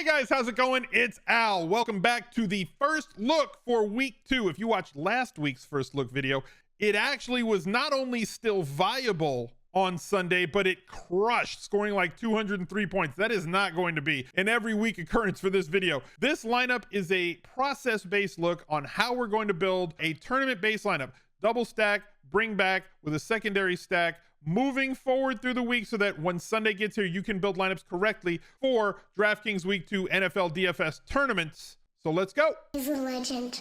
Guys, how's it going? It's Al. Welcome back to the first look for week 2. If you watched last week's first look video, it actually was not only still viable on Sunday, but it crushed, scoring like 203 points. That is not going to be an every week occurrence for this video. This lineup is a process-based look on how we're going to build a tournament-based lineup. Double stack, bring back with a secondary stack, moving forward through the week so that when Sunday gets here, you can build lineups correctly for DraftKings Week 2 NFL DFS tournaments. So let's go. He's a legend.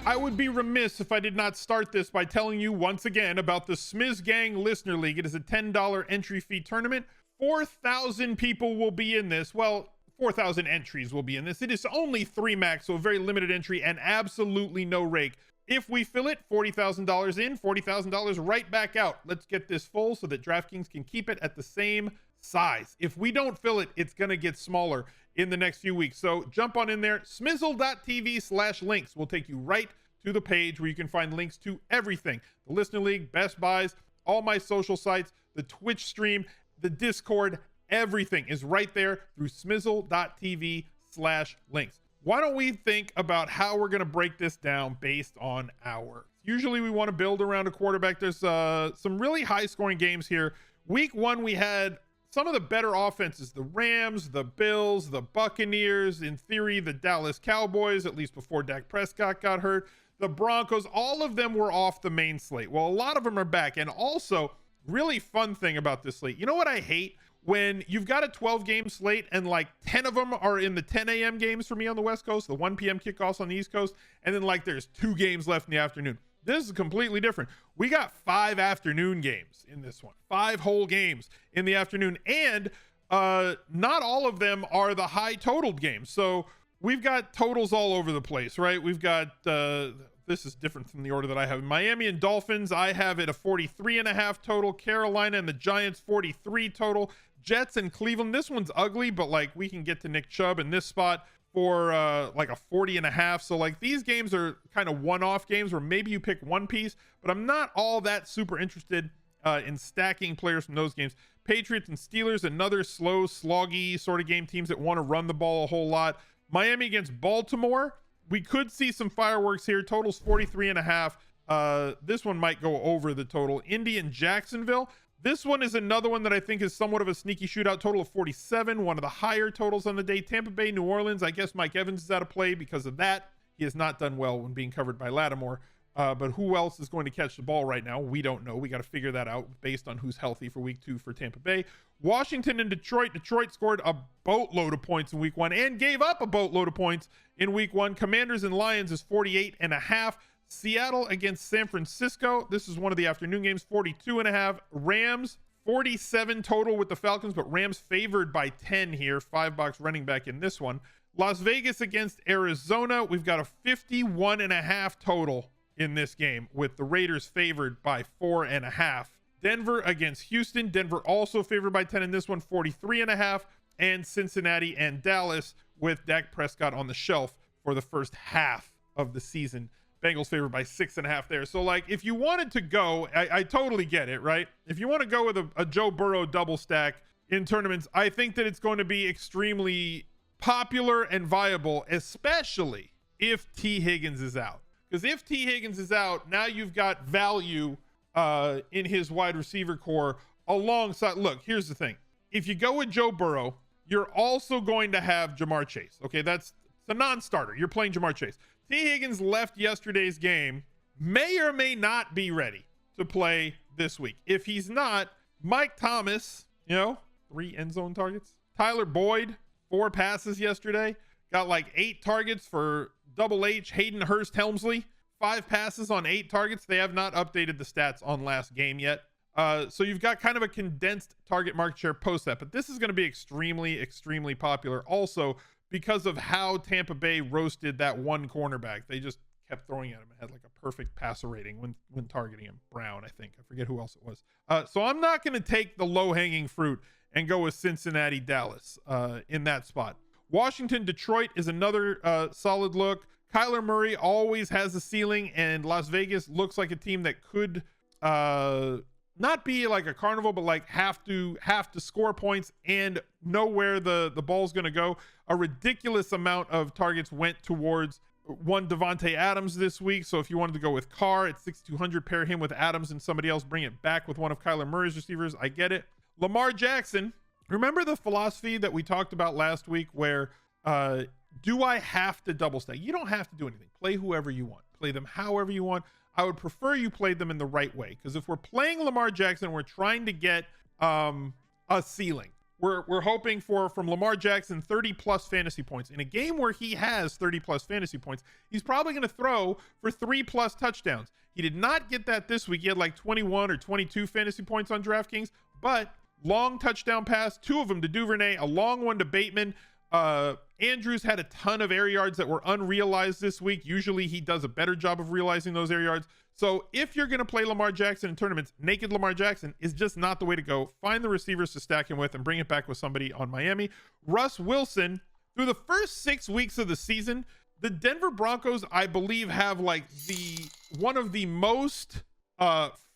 I would be remiss if I did not start this by telling you once again about the Smiz Gang Listener League. It is a $10 entry fee tournament. 4,000 people will be in this. Well, 4,000 entries will be in this. It is only 3 max, so a very limited entry and absolutely no rake. If we fill it, $40,000 in, $40,000 right back out. Let's get this full so that DraftKings can keep it at the same size. If we don't fill it, it's going to get smaller in the next few weeks. So jump on in there. Smizzle.tv/links will take you right to the page where you can find links to everything. The Listener League, Best Buys, all my social sites, the Twitch stream, the Discord, everything is right there through smizzle.tv/links. Why don't we think about how we're going to break this down based on our... Usually we want to build around a quarterback. There's some really high scoring games here. Week 1, we had some of the better offenses, the Rams, the Bills, the Buccaneers, in theory, the Dallas Cowboys, at least before Dak Prescott got hurt, the Broncos, all of them were off the main slate. Well, a lot of them are back. And also, really fun thing about this slate, you know what I hate? When you've got a 12-game slate and like 10 of them are in the 10 a.m. games for me on the West Coast, the 1 p.m. kickoffs on the East Coast, and then like there's 2 games left in the afternoon. This is completely different. We got 5 afternoon games in this one, 5 whole games in the afternoon, and not all of them are the high totaled games. So we've got totals all over the place, right? We've got this is different from the order that I have. Miami and Dolphins, I have it a 43.5 total. Carolina and the Giants, 43 total. Jets and Cleveland, this one's ugly, but like we can get to Nick Chubb in this spot for like a 40.5. So like these games are kind of one-off games where maybe you pick one piece, but I'm not all that super interested in stacking players from those games. Patriots and Steelers, another slow, sloggy sort of game, teams that want to run the ball a whole lot. Miami against Baltimore, we could see some fireworks here. Totals 43.5. This one might go over the total. Indy and Jacksonville. This one is another one that I think is somewhat of a sneaky shootout. Total of 47, one of the higher totals on the day. Tampa Bay, New Orleans. I guess Mike Evans is out of play because of that. He has not done well when being covered by Lattimore. But who else is going to catch the ball right now? We don't know. We got to figure that out based on who's healthy for week 2 for Tampa Bay. Washington and Detroit. Detroit scored a boatload of points in week 1 and gave up a boatload of points in week 1. Commanders and Lions is 48.5. Seattle against San Francisco. This is one of the afternoon games, 42.5. Rams, 47 total with the Falcons, but Rams favored by 10 here. $5 running back in this one. Las Vegas against Arizona. We've got a 51.5 total in this game with the Raiders favored by 4.5. Denver against Houston. Denver also favored by 10 in this one, 43.5. And Cincinnati and Dallas with Dak Prescott on the shelf for the first half of the season. Bengals favored by 6.5 there. So like if you wanted to go, I totally get it, right? If you want to go with a Joe Burrow double stack in tournaments, I think that it's going to be extremely popular and viable, especially if T. Higgins is out. Because if T. Higgins is out, now you've got value in his wide receiver core alongside. Look, here's the thing. If you go with Joe Burrow, you're also going to have Jamar Chase. Okay, that's a non-starter. You're playing Jamar Chase. T. Higgins left yesterday's game, may or may not be ready to play this week. If he's not, Mike Thomas, 3 end zone targets. Tyler Boyd, 4 passes yesterday. Got like 8 targets for Double H, HAYDEN, HURST, Helmsley. 5 passes on 8 targets. They have not updated the stats on last game yet. So you've got kind of a condensed target market share post that, but this is going to be extremely, extremely popular. Also, because of how Tampa Bay roasted that one cornerback. They just kept throwing at him and had like a perfect passer rating when targeting him. Brown, I think. I forget who else it was. So I'm not going to take the low-hanging fruit and go with Cincinnati, Dallas in that spot. Washington, Detroit is another solid look. Kyler Murray always has a ceiling, and Las Vegas looks like a team that could not be like a carnival, but like have to score points and know where the ball's going to go. A ridiculous amount of targets went towards one Devontae Adams this week. So if you wanted to go with Carr at 6,200, pair him with Adams and somebody else, bring it back with one of Kyler Murray's receivers. I get it. Lamar Jackson. Remember the philosophy that we talked about last week where do I have to double stack? You don't have to do anything. Play whoever you want. Play them however you want. I would prefer you played them in the right way, because if we're playing Lamar Jackson, we're trying to get a ceiling. We're hoping for, from Lamar Jackson, 30 plus fantasy points. In a game where he has 30 plus fantasy points, he's probably going to throw for 3 plus touchdowns. He did not get that this week. He had like 21 or 22 fantasy points on DraftKings, but long touchdown pass, 2 of them to Duvernay, a long one to Bateman. Andrews had a ton of air yards that were unrealized this week. Usually he does a better job of realizing those air yards. So if you're going to play Lamar Jackson in tournaments, naked Lamar Jackson is just not the way to go. Find the receivers to stack him with and bring it back with somebody on Miami. Russ Wilson, through the first 6 weeks of the season, the Denver Broncos, I believe, have like one of the most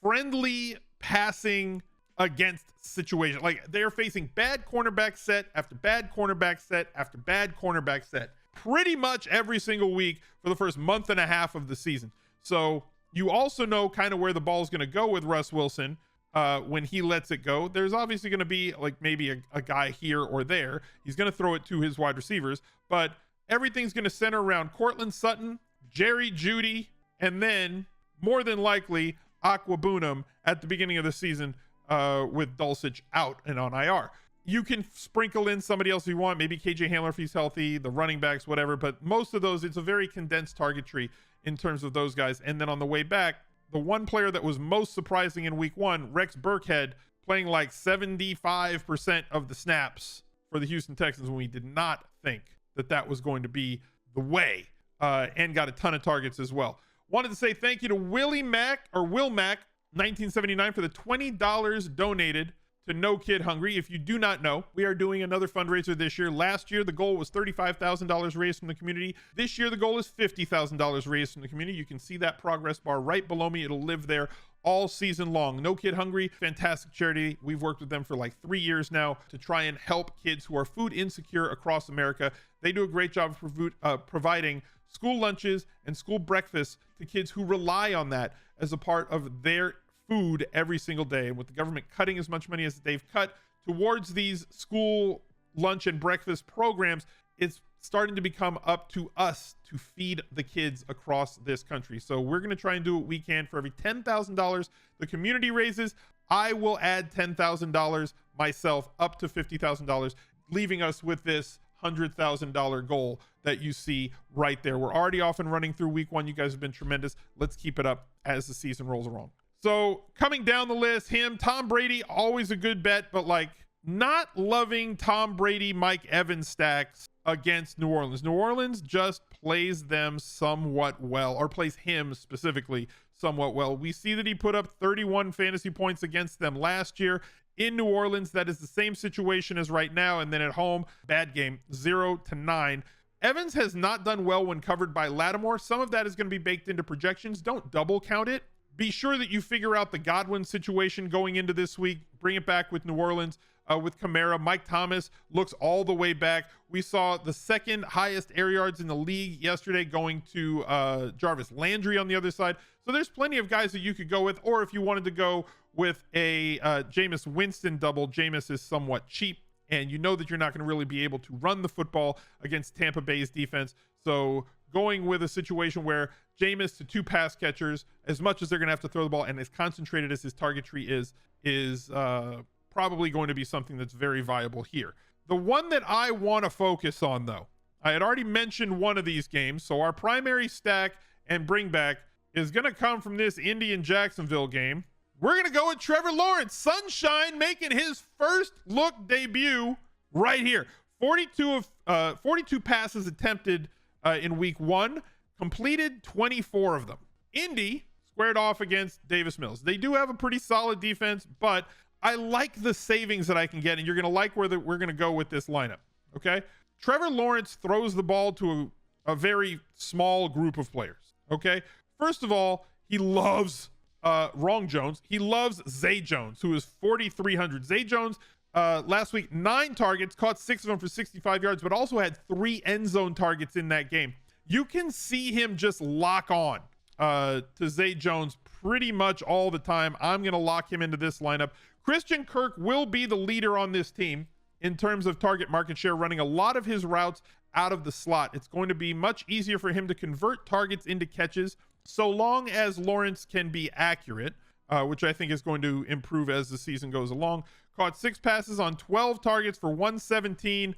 friendly passing against situation. Like, they're facing bad cornerback set after bad cornerback set after bad cornerback set pretty much every single week for the first month and a half of the season. So you also know kind of where the ball is going to go with Russ Wilson when he lets it go. There's obviously going to be like maybe a guy here or there. He's going to throw it to his wide receivers, but everything's going to center around Cortland Sutton, Jerry Jeudy, and then more than likely Aquabunum at the beginning of the season with Dulcich out and on IR. You can sprinkle in somebody else if you want, maybe KJ Hamler if he's healthy, the running backs, whatever, but most of those, it's a very condensed target tree in terms of those guys. And then on the way back, the one player that was most surprising in week 1, Rex Burkhead, playing like 75% of the snaps for the Houston Texans when we did not think that that was going to be the way, and got a ton of targets as well. Wanted to say thank you to Will Mac 1979 for the $20 donated to No Kid Hungry. If you do not know, we are doing another fundraiser this year. Last year, the goal was $35,000 raised from the community. This year, the goal is $50,000 raised from the community. You can see that progress bar right below me. It'll live there all season long. No Kid Hungry, fantastic charity. We've worked with them for like 3 years now to try and help kids who are food insecure across America. They do a great job of providing school lunches and school breakfasts to kids who rely on that as a part of their food every single day. And with the government cutting as much money as they've cut towards these school lunch and breakfast programs, it's starting to become up to us to feed the kids across this country. So we're going to try and do what we can. For every $10,000 the community raises, I will add $10,000 myself, up to $50,000, leaving us with this $100,000 goal that you see right there. We're already off and running through week 1. You guys have been tremendous. Let's keep it up as the season rolls along. So coming down the list, Tom Brady, always a good bet, but like not loving Tom Brady, Mike Evans stacks against New Orleans. New Orleans just plays them somewhat well, or plays him specifically somewhat well. We see that he put up 31 fantasy points against them last year. In New Orleans, that is the same situation as right now. And then at home, bad game, 0-9. Evans has not done well when covered by Lattimore. Some of that is going to be baked into projections. Don't double count it. Be sure that you figure out the Godwin situation going into this week. Bring it back with New Orleans, with Kamara. Mike Thomas looks all the way back. We saw the second highest air yards in the league yesterday going to Jarvis Landry on the other side. So there's plenty of guys that you could go with. Or if you wanted to go with a Jameis Winston double, Jameis is somewhat cheap, and you know that you're not going to really be able to run the football against Tampa Bay's defense. So going with a situation where Jameis to 2 pass catchers, as much as they're going to have to throw the ball and as concentrated as his target tree is probably going to be something that's very viable here. The one that I want to focus on, though, I had already mentioned one of these games. So our primary stack and bring back is going to come from this Indy and Jacksonville game. We're going to go with Trevor Lawrence. Sunshine making his first look debut right here. 42 passes attempted in week 1, completed 24 of them. Indy squared off against Davis Mills. They do have a pretty solid defense, but I like the savings that I can get, and you're going to like where we're going to go with this lineup. Okay. Trevor Lawrence throws the ball to a very small group of players. Okay. First of all, he loves wrong Jones. He loves Zay Jones, who is 4,300. Zay Jones, last week, 9 targets, caught 6 of them for 65 yards, but also had 3 end zone targets in that game. You can see him just lock on to Zay Jones pretty much all the time. I'm going to lock him into this lineup. Christian Kirk will be the leader on this team in terms of target market share, running a lot of his routes out of the slot. It's going to be much easier for him to convert targets into catches, so long as Lawrence can be accurate, which I think is going to improve as the season goes along. Caught 6 passes on 12 targets for 117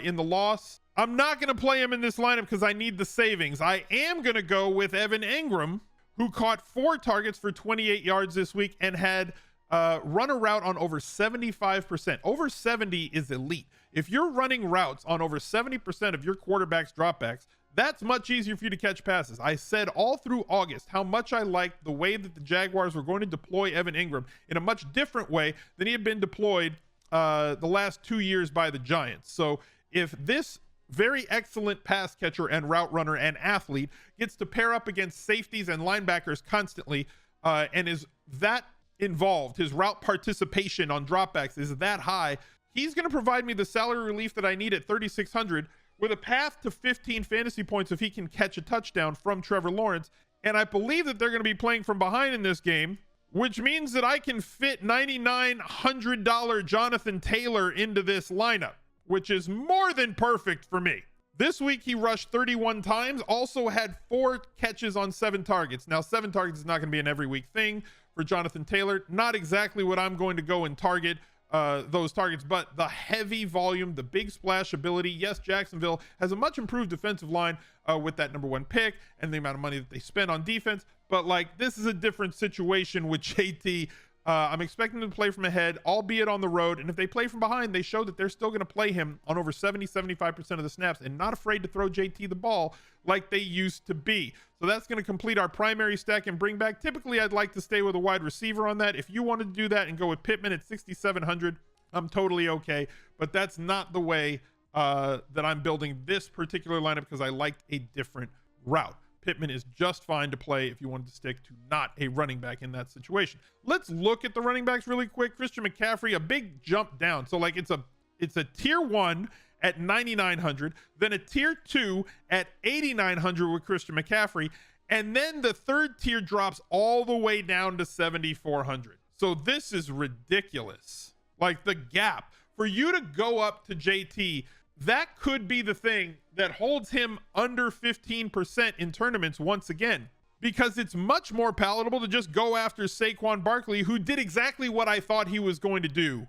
in the loss. I'm not going to play him in this lineup because I need the savings. I am going to go with Evan Engram, who caught 4 targets for 28 yards this week and had run a route on over 75%. Over 70 is elite. If you're running routes on over 70% of your quarterback's dropbacks, that's much easier for you to catch passes. I said all through August how much I liked the way that the Jaguars were going to deploy Evan Engram in a much different way than he had been deployed the last 2 years by the Giants. So if this very excellent pass catcher and route runner and athlete gets to pair up against safeties and linebackers constantly, and is that involved, his route participation on dropbacks is that high, he's going to provide me the salary relief that I need at 3,600 with a path to 15 fantasy points if he can catch a touchdown from Trevor Lawrence. And I believe that they're going to be playing from behind in this game, which means that I can fit $9,900 Jonathan Taylor into this lineup, which is more than perfect for me. This week, he rushed 31 times, also had 4 catches on 7 targets. Now, 7 targets is not going to be an every week thing for Jonathan Taylor. Not exactly what I'm going to go and target those targets, but the heavy volume, the big splash ability. Yes, Jacksonville has a much improved defensive line with that #1 pick and the amount of money that they spend on defense. But like, this is a different situation with JT. I'm expecting them to play from ahead, albeit on the road. And if they play from behind, they show that they're still going to play him on over 70-75% of the snaps and not afraid to throw JT the ball like they used to be. So that's going to complete our primary stack and bring back. Typically, I'd like to stay with a wide receiver on that. If you wanted to do that and go with Pittman at 6,700, I'm totally okay. But that's not the way that I'm building this particular lineup because I liked a different route. Pittman is just fine to play if you wanted to stick to not a running back in that situation. Let's look at the running backs really quick. Christian McCaffrey, a big jump down. So like it's a tier 1 at 9,900, then a tier 2 at 8,900 with Christian McCaffrey, and then the third tier drops all the way down to 7,400. So this is ridiculous. Like the gap for you to go up to JT, that could be the thing that holds him under 15% in tournaments once again, because it's much more palatable to just go after Saquon Barkley, who did exactly what I thought he was going to do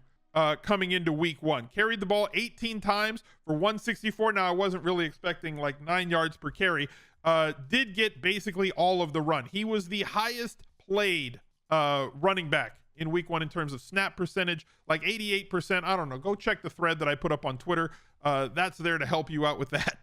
coming into week 1. Carried the ball 18 times for 164. Now, I wasn't really expecting like 9 yards per carry. Did get basically all of the run. He was the highest played running back in week 1 in terms of snap percentage, like 88%. I don't know. Go check the thread that I put up on Twitter. That's there to help you out with that.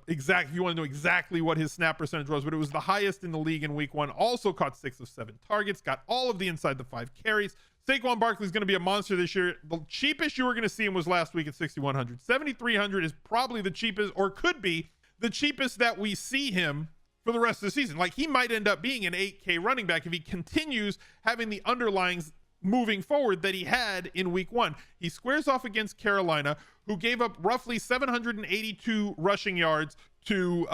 If you want to know exactly what his snap percentage was, but it was the highest in the league in week 1. Also caught 6 of 7 targets, got all of the inside the 5 carries. Saquon Barkley is going to be a monster this year. The cheapest you were going to see him was last week at 6,100. 7,300 is probably the cheapest, or could be the cheapest that we see him for the rest of the season. Like, he might end up being an 8K running back if he continues having the underlyings moving forward that he had in week 1. He squares off against Carolina, who gave up roughly 782 rushing yards to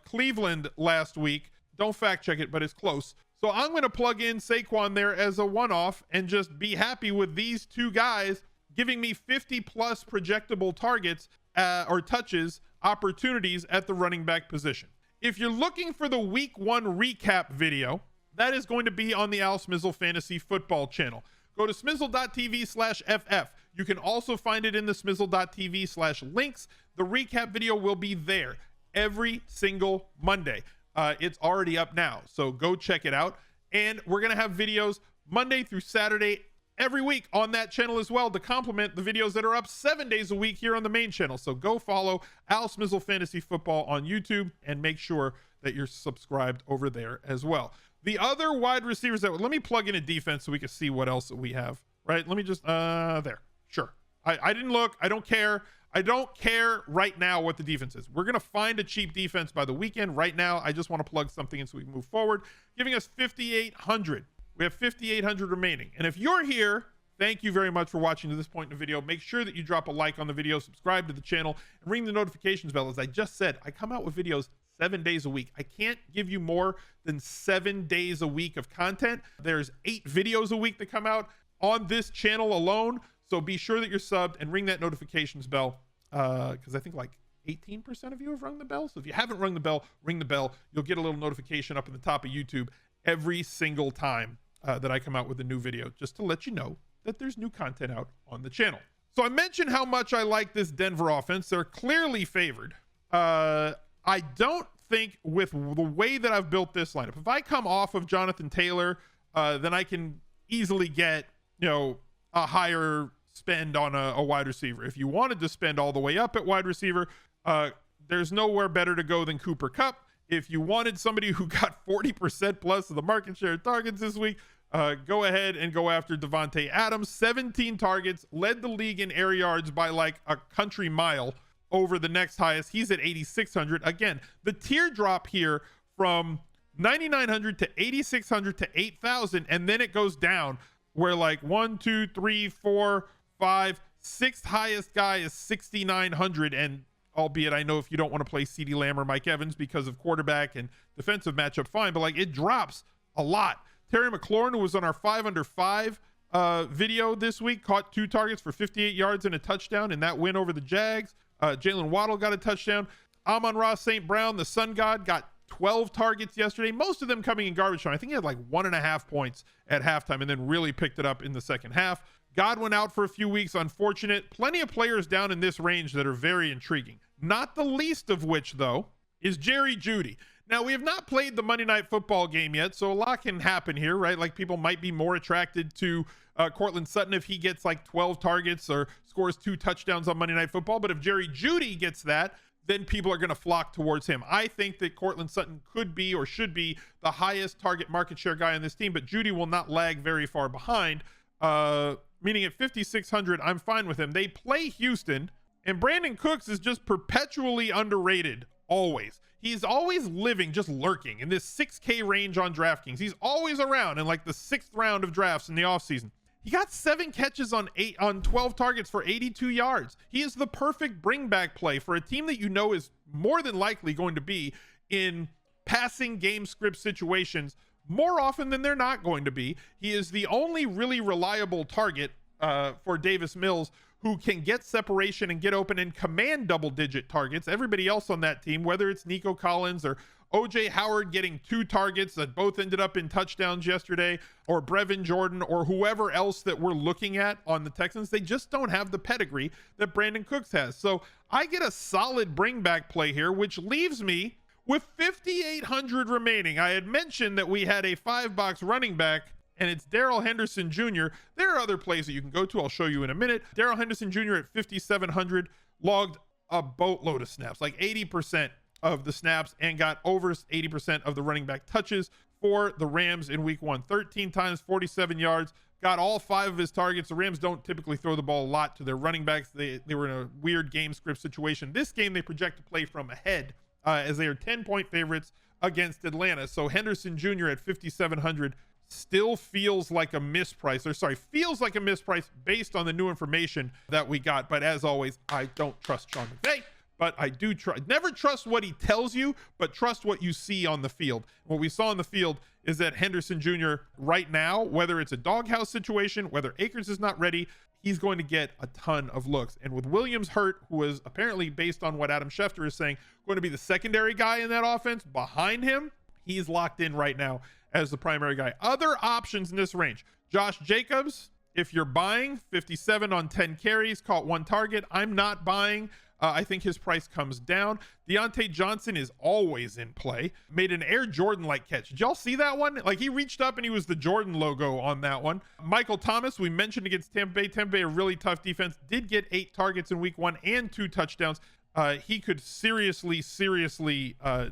Cleveland last week. Don't fact check it, but it's close. So I'm going to plug in Saquon there as a one-off and just be happy with these 2 guys giving me 50 plus projectable targets or touches opportunities at the running back position. If you're looking for the week 1 recap video, that is going to be on the Al Smizzle Fantasy Football channel. Go to smizzle.tv/FF. You can also find it in the smizzle.tv/links. The recap video will be there every single Monday. It's already up now, so go check it out. And we're going to have videos Monday through Saturday every week on that channel as well to complement the videos that are up 7 days a week here on the main channel. So go follow Al Smizzle Fantasy Football on YouTube and make sure that you're subscribed over there as well. The other wide receivers that, let me plug in a defense so we can see what else we have, right? Let me just, there, sure. I didn't look, I don't care. I don't care right now what the defense is. We're going to find a cheap defense by the weekend. Right now, I just want to plug something in so we can move forward, giving us 5,800. We have 5,800 remaining. And if you're here, thank you very much for watching to this point in the video. Make sure that you drop a like on the video, subscribe to the channel, and ring the notifications bell. As I just said, I come out with videos 7 days a week. I can't give you more than 7 days a week of content. There's 8 videos a week that come out on this channel alone. So be sure that you're subbed and ring that notifications bell, because I think like 18% of you have rung the bell. So if you haven't rung the bell, ring the bell. You'll get a little notification up in the top of YouTube every single time that I come out with a new video, just to let you know that there's new content out on the channel. So I mentioned how much I like this Denver offense. They're clearly favored. I don't think with the way that I've built this lineup, if I come off of Jonathan Taylor, then I can easily get, a higher spend on a wide receiver. If you wanted to spend all the way up at wide receiver, there's nowhere better to go than Cooper Kupp. If you wanted somebody who got 40% plus of the market share targets this week, go ahead and go after Devontae Adams. 17 targets, led the league in air yards by like a country mile over the next highest. He's at 8,600. Again, the teardrop here from 9,900 to 8,600 to 8,000, and then it goes down where like 1, 2, 3, 4, 5, sixth highest guy is 6,900. And albeit I know if you don't want to play CeeDee Lamb or Mike Evans because of quarterback and defensive matchup, fine, but like it drops a lot. Terry McLaurin, who was on our 5 under 5 video this week, caught 2 targets for 58 yards and a touchdown in that win over the Jags. Jalen Waddle got a touchdown. Amon-Ra St. Brown, the Sun God, got 12 targets yesterday, most of them coming in garbage time. I think he had like 1.5 points at halftime and then really picked it up in the second half. Godwin out for a few weeks, unfortunate. Plenty of players down in this range that are very intriguing. Not the least of which, though, is Jerry Jeudy. Now, we have not played the Monday Night Football game yet, so a lot can happen here, right? Like people might be more attracted to Cortland Sutton if he gets like 12 targets or scores 2 touchdowns on Monday Night Football. But if Jerry Jeudy gets that, then people are going to flock towards him. I think that Cortland Sutton could be or should be the highest target market share guy on this team, but Jeudy will not lag very far behind, meaning at 5,600, I'm fine with him. They play Houston, and Brandin Cooks is just perpetually underrated, always. He's always living, just lurking in this 6K range on DraftKings. He's always around in like the 6th round of drafts in the offseason. He got 7 catches on 12 targets for 82 yards. He is the perfect bring back play for a team that you know is more than likely going to be in passing game script situations more often than they're not going to be. He is the only really reliable target for Davis Mills, who can get separation and get open and command double-digit targets. Everybody else on that team, whether it's Nico Collins or OJ Howard getting 2 targets that both ended up in touchdowns yesterday, or Brevin Jordan, or whoever else that we're looking at on the Texans, they just don't have the pedigree that Brandin Cooks has. So I get a solid bring back play here, which leaves me with 5,800 remaining. I had mentioned that we had a 5-box running back, and it's Darrell Henderson Jr. There are other plays that you can go to. I'll show you in a minute. Darrell Henderson Jr. at 5,700 logged a boatload of snaps, like 80% of the snaps, and got over 80% of the running back touches for the Rams in week 1. 13 times, 47 yards, got all 5 of his targets. The Rams don't typically throw the ball a lot to their running backs. They were in a weird game script situation. This game, they project to play from ahead as they are 10-point favorites against Atlanta. So Henderson Jr. at 5,700 still feels like a misprice, feels like a misprice based on the new information that we got. But as always, I don't trust Sean McVay, but I do never trust what he tells you, but trust what you see on the field. What we saw on the field is that Henderson Jr. right now, whether it's a doghouse situation, whether Akers is not ready, he's going to get a ton of looks. And with Williams hurt, who is apparently, based on what Adam Schefter is saying, going to be the secondary guy in that offense behind him, he's locked in right now as the primary guy. Other options in this range: Josh Jacobs, if you're buying, 57 on 10 carries, caught 1 target. I'm not buying. I think his price comes down. Deontay Johnson is always in play. Made an Air Jordan-like catch. Did y'all see that one? Like, he reached up and he was the Jordan logo on that one. Michael Thomas, we mentioned against Tampa Bay. Tampa Bay, a really tough defense, did get 8 targets in week 1 and 2 touchdowns. He could seriously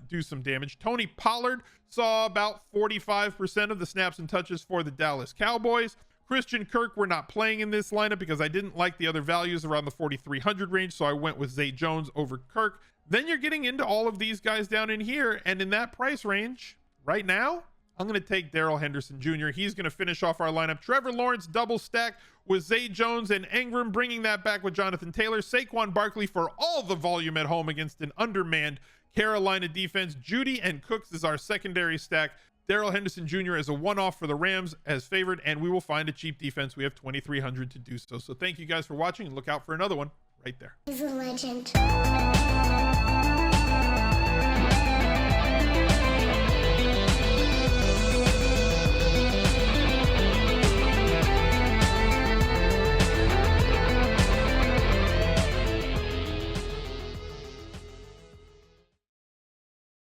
do some damage. Tony Pollard saw about 45% of the snaps and touches for the Dallas Cowboys. Christian Kirk, we're not playing in this lineup because I didn't like the other values around the 4,300 range, so I went with Zay Jones over Kirk. Then you're getting into all of these guys down in here, and in that price range right now, I'm going to take Darrell Henderson Jr. He's going to finish off our lineup. Trevor Lawrence double stack with Zay Jones and ENGRAM, bringing that back with Jonathan Taylor. SAQUON Barkley for all the volume at home against an undermanned Carolina defense. JEUDY and Cooks is our secondary stack. Darrell Henderson Jr. as a one-off for the Rams as favored, and we will find a cheap defense. We have 2,300 to do so. So thank you guys for watching, and look out for another one right there. He's a legend.